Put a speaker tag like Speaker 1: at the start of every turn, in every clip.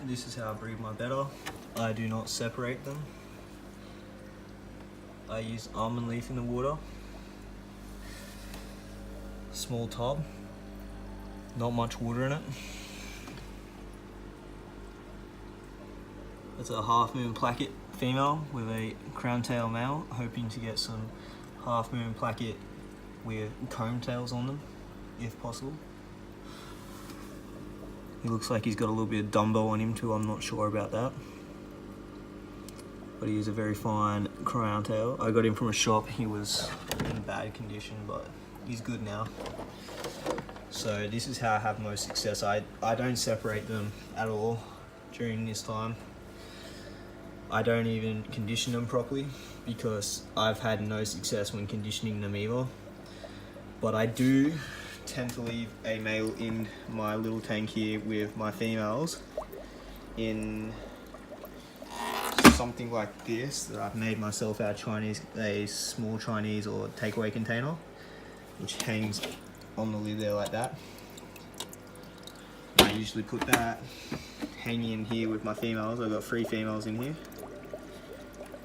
Speaker 1: This is how I breed my betta. I do not separate them. I use almond leaf in the water. Small tub. Not much water in it. It's a half moon placket female with a crown tail male, hoping to get some half moon placket with comb tails on them, if possible. He looks like he's got a little bit of Dumbo on him too, I'm not sure about that. But he is a very fine crown tail. I got him from a shop, he was in bad condition, but he's good now. So this is how I have most success. I don't separate them at all during this time. I don't even condition them properly because I've had no success when conditioning them either. But I do tend to leave a male in my little tank here with my females in something like this that I've made myself out of Chinese, a small Chinese or takeaway container, which hangs on the lid there like that. I usually put that hanging in here with my females. I've got 3 females in here.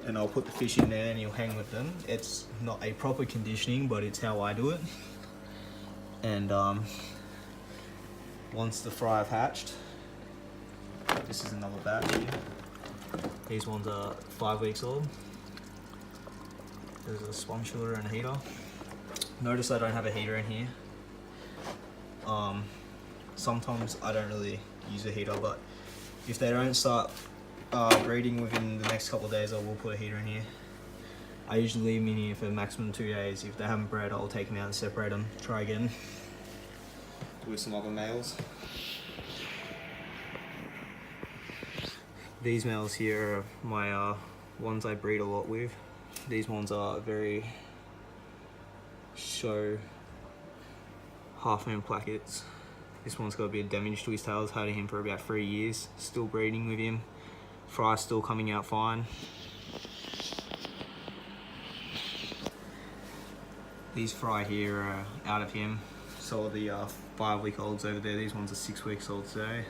Speaker 1: And I'll put the fish in there and he'll hang with them. It's not a proper conditioning, but it's how I do it. And once the fry have hatched, this is another batch here. These ones are 5 weeks old. There's a swum chiller and a heater. Notice I don't have a heater in here. Sometimes I don't really use a heater, but if they don't start breeding within the next couple of days, I will put a heater in here. I usually leave them in here for maximum 2 days. If they haven't bred, I'll take them out and separate them, try again with some other males. These males here are my ones I breed a lot with. These ones are very show half moon plackets. This one's got a bit of damage to his tail. I've had him for about 3 years, still breeding with him. Fry's still coming out fine. These fry here are out of him. So are the 5-week-olds over there. These ones are 6 weeks old today.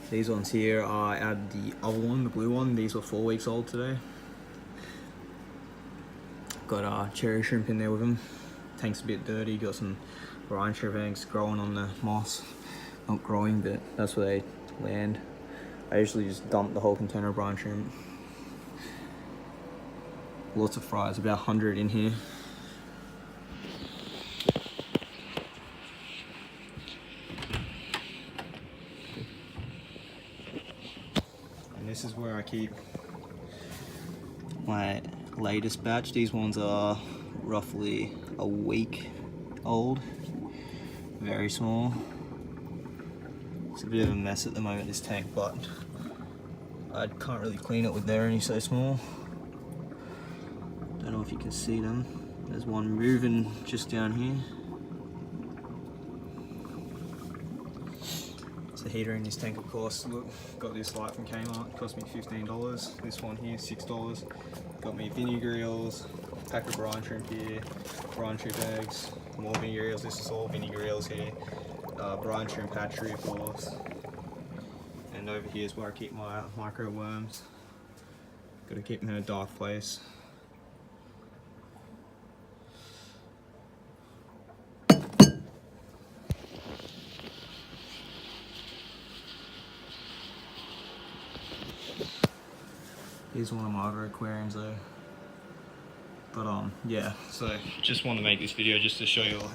Speaker 1: These ones here are out of the other one, the blue one. These were 4 weeks old today. Got cherry shrimp in there with them. Tank's a bit dirty. Got some brine shrimp eggs growing on the moss. Not growing, but that's where they land. I usually just dump the whole container of brine shrimp. Lots of fries, about 100 in here. And this is where I keep my latest batch. These ones are roughly a week old. Very small. It's a bit of a mess at the moment, this tank, but I can't really clean it with they're only so small. Don't know if you can see them. There's one moving just down here. It's a heater in this tank, of course. Look, got this light from Kmart, cost me $15. This one here, $6. Got me vinegar eels, pack of brine shrimp here, brine shrimp eggs, more vinegar eels. This is all vinegar eels here. Brine shrimp hatchery, of course. And over here is where I keep my micro worms. Got to keep them in a dark place. Here's one of my other aquariums though. But yeah, so just want to make this video just to show you all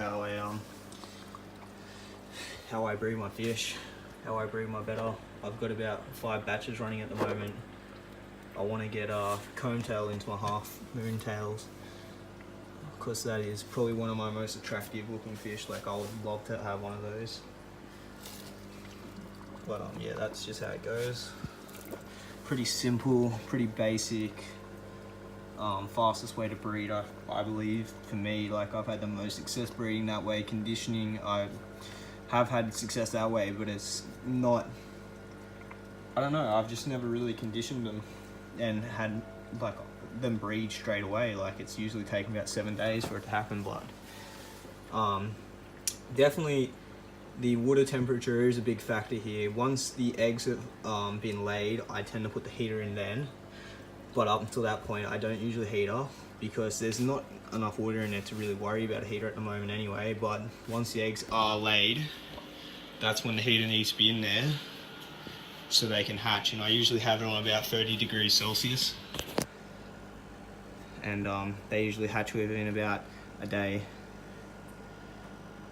Speaker 1: how I breed my fish, how I breed my betta. I've got about 5 batches running at the moment. I want to get a comb tail into my half moon tails because that is probably one of my most attractive looking fish. Like I would love to have one of those. But yeah, that's just how it goes. Pretty simple, pretty basic. Fastest way to breed, I believe, for me. Like I've had the most success breeding that way. Conditioning, I have had success that way, but it's not, I don't know, I've just never really conditioned them and had like them breed straight away. Like it's usually taken about 7 days for it to happen, but definitely the water temperature is a big factor here. Once the eggs have been laid, I tend to put the heater in then. But up until that point, I don't usually heater because there's not enough water in there to really worry about a heater at the moment anyway. But once the eggs are laid, that's when the heater needs to be in there so they can hatch. And I usually have it on about 30 degrees Celsius. And they usually hatch within about a day.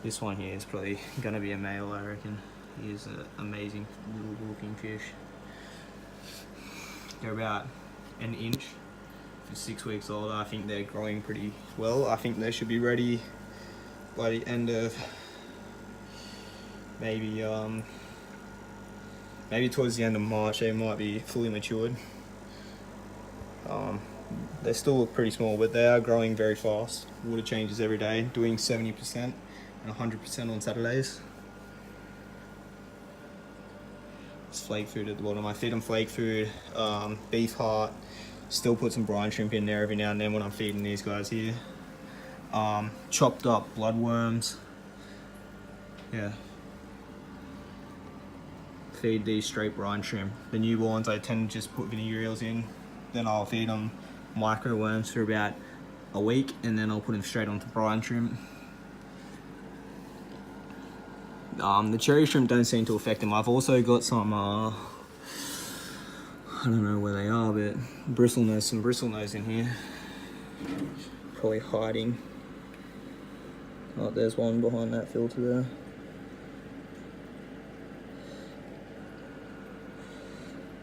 Speaker 1: This one here is probably gonna be a male, I reckon. He's an amazing little looking fish. They're about an inch for 6 weeks old. I think they're growing pretty well. I think they should be ready by the end of maybe towards the end of March. They might be fully matured. They still look pretty small, but they are growing very fast. Water changes every day, doing 70% and 100% on Saturdays. It's flake food at the bottom. I feed them flake food, beef heart. Still put some brine shrimp in there every now and then when I'm feeding these guys here. Chopped up bloodworms. Yeah. Feed these straight brine shrimp. The newborns, I tend to just put vinegar eels in. Then I'll feed them microworms for about a week, and then I'll put them straight onto brine shrimp. The cherry shrimp don't seem to affect them. I've also got some, I don't know where they are, but some bristlenose in here. Probably hiding. Oh, there's one behind that filter there.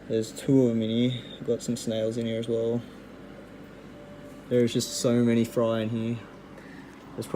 Speaker 1: There's 2 of them in here. I've got some snails in here as well. There's just so many fry in here. There's probably